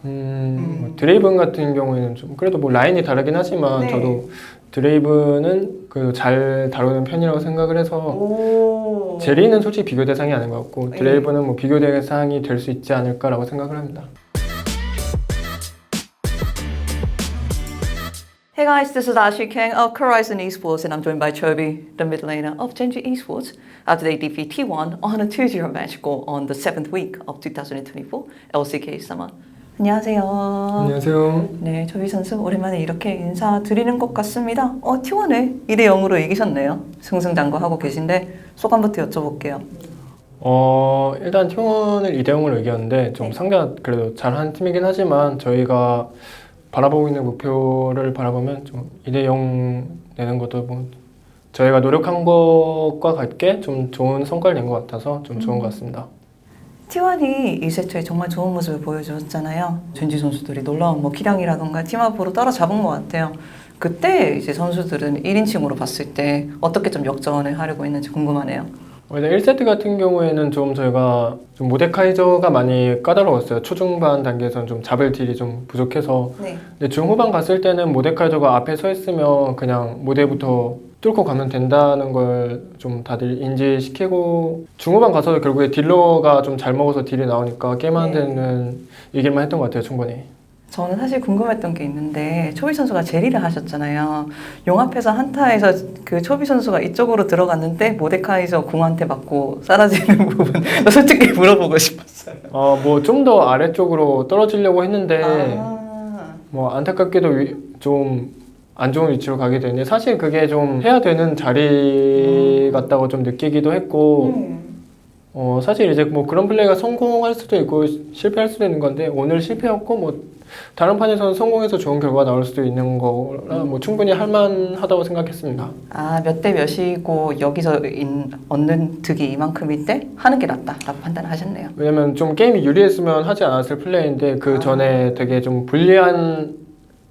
뭐 드레이븐 같은 경우에는 좀 그래도 뭐 라인이 다르긴 하지만 네. 저도 드레이븐은 그래도 잘 다루는 편이라고 생각을 해서 오. 제리는 솔직히 비교 대상이 아닌 것 같고 네. 드레이븐은 뭐 비교 대상이 될 수 있지 않을까라고 생각을 합니다. Hey guys, this is Ashley King of Horizon Esports and I'm joined by Chobi, the mid laner of Genji Esports, after they defeat T1 on a 2-0 match goal on the 7th week of 2024 LCK Summer. 안녕하세요. 안녕하세요. 네, 조비 선수 오랜만에 이렇게 인사드리는 것 같습니다. T1을 2대0으로 이기셨네요. 승승장구하고 계신데 소감부터 여쭤볼게요. 일단 T1을 2대0으로 이겼는데 좀 네. 상대가 그래도 잘하는 팀이긴 하지만 저희가 바라보고 있는 목표를 바라보면 좀 2대0 내는 것도 뭐 저희가 노력한 것과 같게 좀 좋은 성과를 낸 것 같아서 좀 좋은 것 같습니다. T1이 2세트에 정말 좋은 모습을 보여주었잖아요. 젠지 선수들이 놀라운 뭐 기량이라던가 팀워크로 따라잡은 것 같아요. 그때 이제 선수들은 1인칭으로 봤을 때 어떻게 좀 역전을 하려고 했는지 궁금하네요. 원래 1세트 같은 경우에는 좀 저희가 좀 모데카이저가 많이 까다로웠어요. 초중반 단계에서는 좀 잡을 딜이 좀 부족해서. 네. 근데 중후반 갔을 때는 모데카이저가 앞에 서 있으면 그냥 모데부터 뚫고 가면 된다는 걸 좀 다들 인지시키고 중후반 가서도 결국에 딜러가 좀 잘 먹어서 딜이 나오니까 게임하는 데는 이길만 했던 것 같아요, 충분히. 저는 사실 궁금했던 게 있는데 초비 선수가 제리를 하셨잖아요. 용합해서 한타에서 그 초비 선수가 이쪽으로 들어갔는데 모데카이저 궁한테 맞고 사라지는 부분 솔직히 물어보고 싶었어요. 뭐 좀 더 아래쪽으로 떨어지려고 했는데 아, 뭐 안타깝게도 좀 안 좋은 위치로 가게 되는데 사실 그게 좀 해야 되는 자리 같다고 좀 느끼기도 했고 사실 이제 뭐 그런 플레이가 성공할 수도 있고 실패할 수도 있는 건데 오늘 실패였고 뭐 다른 판에서는 성공해서 좋은 결과가 나올 수도 있는 거라 뭐 충분히 할만하다고 생각했습니다. 몇 대 몇이고 여기서 얻는 득이 이만큼일 때 하는 게 낫다라고 판단을 하셨네요. 왜냐면 좀 게임이 유리했으면 하지 않았을 플레이인데 그 전에 되게 좀 불리한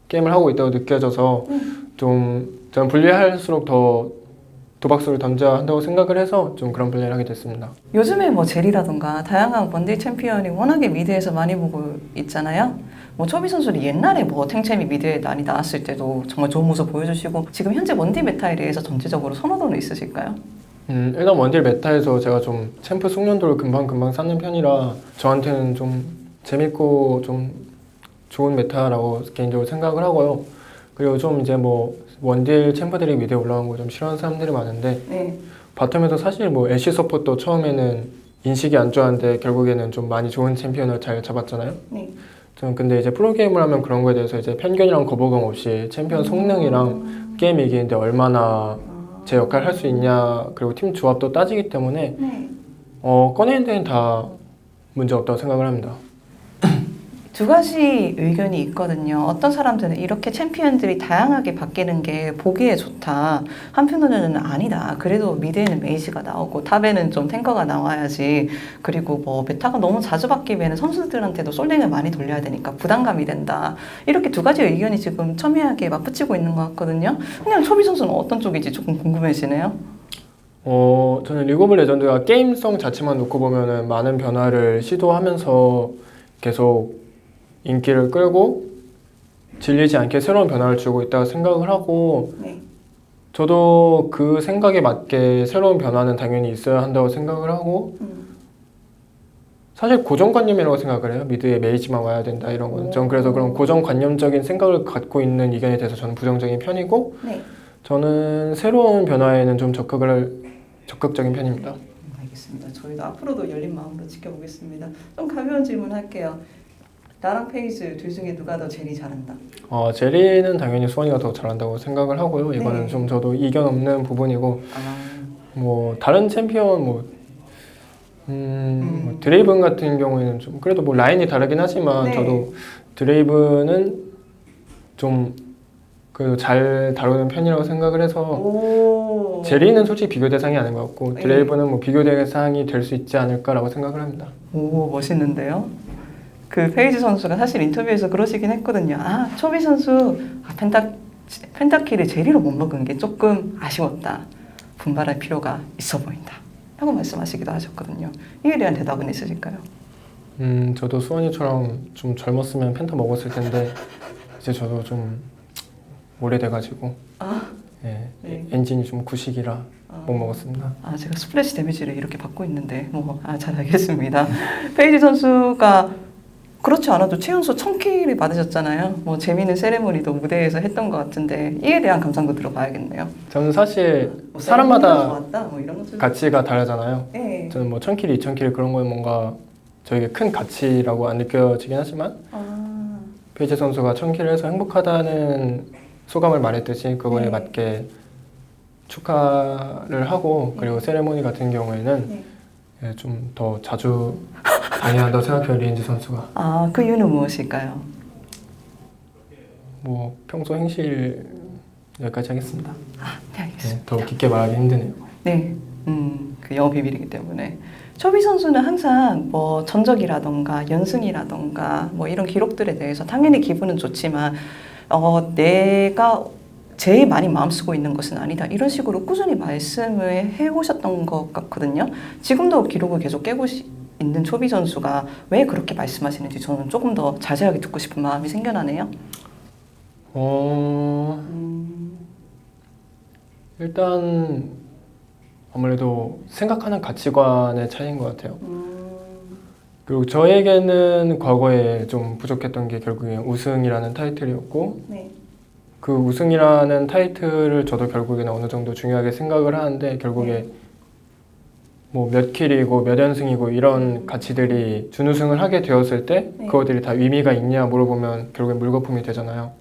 게임을 하고 있다고 느껴져서 좀 저는 불리할수록 더 도박수를 던져야 한다고 생각을 해서 좀 그런 플레이를 하게 됐습니다. 요즘에 뭐 제리라던가 다양한 원딜 챔피언이 워낙에 미드에서 많이 보고 있잖아요. 뭐 초비 선수는 옛날에 뭐 탱챔이 미드에 많이 나왔을 때도 정말 좋은 모습 보여주시고 지금 현재 원딜 메타에 대해서 전체적으로 선호도는 있으실까요? 일단 원딜 메타에서 제가 좀 챔프 숙련도를 금방 쌓는 편이라 저한테는 좀 재밌고 좀 좋은 메타라고 개인적으로 생각을 하고요. 그리고 좀 이제 뭐 원딜 챔프들이 미드에 올라온 거 좀 싫어하는 사람들이 많은데 네. 바텀에서 사실 뭐 애쉬 서폿도 처음에는 인식이 안 좋았는데 결국에는 좀 많이 좋은 챔피언을 잘 잡았잖아요. 네. 저는 근데 이제 프로게임을 하면 그런 거에 대해서 이제 편견이랑 거부감 없이 챔피언 성능이랑 게임 이기는데 얼마나 제 역할을 할 수 있냐 그리고 팀 조합도 따지기 때문에 네. 꺼내는 데는 다 문제 없다고 생각을 합니다. 두 가지 의견이 있거든요. 어떤 사람들은 이렇게 챔피언들이 다양하게 바뀌는 게 보기에 좋다. 한편으로는 아니다. 그래도 미드에는 메이지가 나오고 탑에는 좀 탱커가 나와야지. 그리고 뭐 메타가 너무 자주 바뀌면 선수들한테도 솔랭을 많이 돌려야 되니까 부담감이 된다. 이렇게 두 가지 의견이 지금 첨예하게 맞붙이고 있는 것 같거든요. 그냥 초비 선수는 어떤 쪽인지 조금 궁금해지네요. 저는 리그 오브 레전드가 게임성 자체만 놓고 보면은 많은 변화를 시도하면서 계속 인기를 끌고 질리지 않게 새로운 변화를 주고 있다고 생각을 하고 네. 저도 그 생각에 맞게 새로운 변화는 당연히 있어야 한다고 생각을 하고 사실 고정관념이라고 생각을 해요. 미드에 메이지만 와야 된다 이런 거는. 저는 그래서 그런 고정관념적인 생각을 갖고 있는 의견에 대해서 저는 부정적인 편이고 네. 저는 새로운 변화에는 좀 적극적인 편입니다. 알겠습니다. 저희도 앞으로도 열린 마음으로 지켜보겠습니다. 좀 가벼운 질문 할게요. 나랑 페이스 둘 중에 누가 더 제리 잘한다? 제리는 당연히 수원이가 더 잘한다고 생각을 하고요. 이거는 네. 좀 저도 이견 없는 부분이고 뭐 다른 챔피언 뭐 드레이븐 같은 경우에는 좀 그래도 뭐 라인이 다르긴 하지만 네. 저도 드레이븐은 좀 그래도 잘 다루는 편이라고 생각을 해서 오. 제리는 솔직히 비교 대상이 아닌 것 같고 네. 드레이븐은 뭐 비교 대상이 될 수 있지 않을까라고 생각을 합니다. 오, 멋있는데요? 그 페이지 선수가 사실 인터뷰에서 그러시긴 했거든요. 초비 선수 펜타키를 제리로 못 먹은 게 조금 아쉬웠다. 분발할 필요가 있어 보인다. 라고 말씀하시기도 하셨거든요. 이에 대한 대답은 있으실까요? 저도 수원이처럼 좀 젊었으면 펜타 먹었을 텐데 이제 저도 좀 오래돼가지고 예, 네. 엔진이 좀 구식이라 못 먹었습니다. 제가 스플래시 데미지를 이렇게 받고 있는데 잘 알겠습니다. 페이지 선수가 그렇지 않아도 최연소 1000킬을 받으셨잖아요. 재미있는 세레모니도 무대에서 했던 것 같은데 이에 대한 감상도 들어봐야겠네요. 저는 사실 세레모니가 사람마다 좋았다, 이런 것들. 가치가 다르잖아요. 네. 저는 뭐 1000킬, 2000킬 그런 거에 뭔가 저에게 큰 가치라고 안 느껴지긴 하지만 페이지 선수가 1000킬을 해서 행복하다는 소감을 말했듯이 그거에 네. 맞게 축하를 하고 그리고 세레모니 같은 경우에는 네. 예, 좀 더 자주 다녀야 한다고 생각해요. 리엔지 선수가. 그 이유는 무엇일까요? 뭐 평소 행실 여기까지 하겠습니다. 네, 알겠습니다. 네, 더 깊게 말하기 힘드네요. 네, 그 영어 비밀이기 때문에 초비 선수는 항상 전적이라던가 연승이라던가 이런 기록들에 대해서 당연히 기분은 좋지만 내가 제일 많이 마음 쓰고 있는 것은 아니다 이런 식으로 꾸준히 말씀을 해오셨던 것 같거든요. 지금도 기록을 계속 깨고 있는 초비 선수가 왜 그렇게 말씀하시는지 저는 조금 더 자세하게 듣고 싶은 마음이 생겨나네요. 일단 아무래도 생각하는 가치관의 차이인 것 같아요. 그리고 저에게는 과거에 좀 부족했던 게 결국에 우승이라는 타이틀이었고 네. 그 우승이라는 타이틀을 저도 결국에는 어느 정도 중요하게 생각을 하는데 결국에 뭐 몇 킬이고 몇 연승이고 이런 가치들이 준우승을 하게 되었을 때 네. 그것들이 다 의미가 있냐 물어보면 결국엔 물거품이 되잖아요.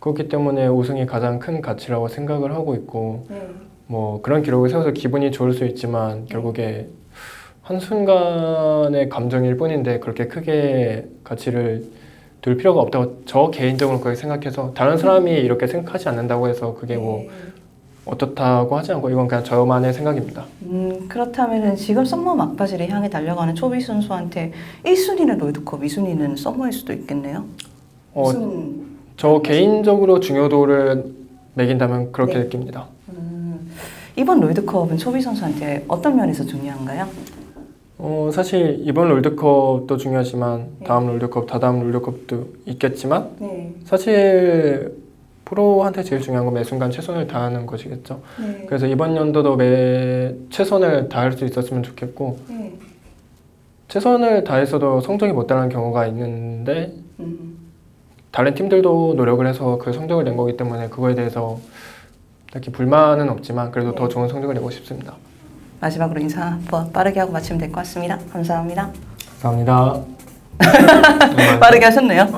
그렇기 때문에 우승이 가장 큰 가치라고 생각을 하고 있고 네. 뭐 그런 기록을 세워서 기분이 좋을 수 있지만 결국에 한순간의 감정일 뿐인데 그렇게 크게 가치를 둘 필요가 없다고 저 개인적으로 그렇게 생각해서 다른 사람이 이렇게 생각하지 않는다고 해서 그게 뭐 어떻다고 하지 않고 이건 그냥 저만의 생각입니다. 그렇다면 지금 썸머 막바지를 향해 달려가는 초비 선수한테 1순위는 롤드컵, 2순위는 썸머일 수도 있겠네요. 저 개인적으로 중요도를 매긴다면 그렇게 네. 느낍니다. 이번 롤드컵은 초비 선수한테 어떤 면에서 중요한가요? 사실 이번 롤드컵도 중요하지만 네. 다음 롤드컵, 다다음 롤드컵도 있겠지만 네. 사실 프로한테 제일 중요한 건 매 순간 최선을 다하는 것이겠죠. 네. 그래서 이번 연도도 매 최선을 다할 수 있었으면 좋겠고 네. 최선을 다해서도 성적이 못 따르는 경우가 있는데 다른 팀들도 노력을 해서 그 성적을 낸 거기 때문에 그거에 대해서 딱히 불만은 없지만 그래도 더 좋은 성적을 내고 싶습니다. 마지막으로 인사 한번 빠르게 하고 마치면 될 것 같습니다. 감사합니다. 감사합니다. 빠르게 하셨네요. 네.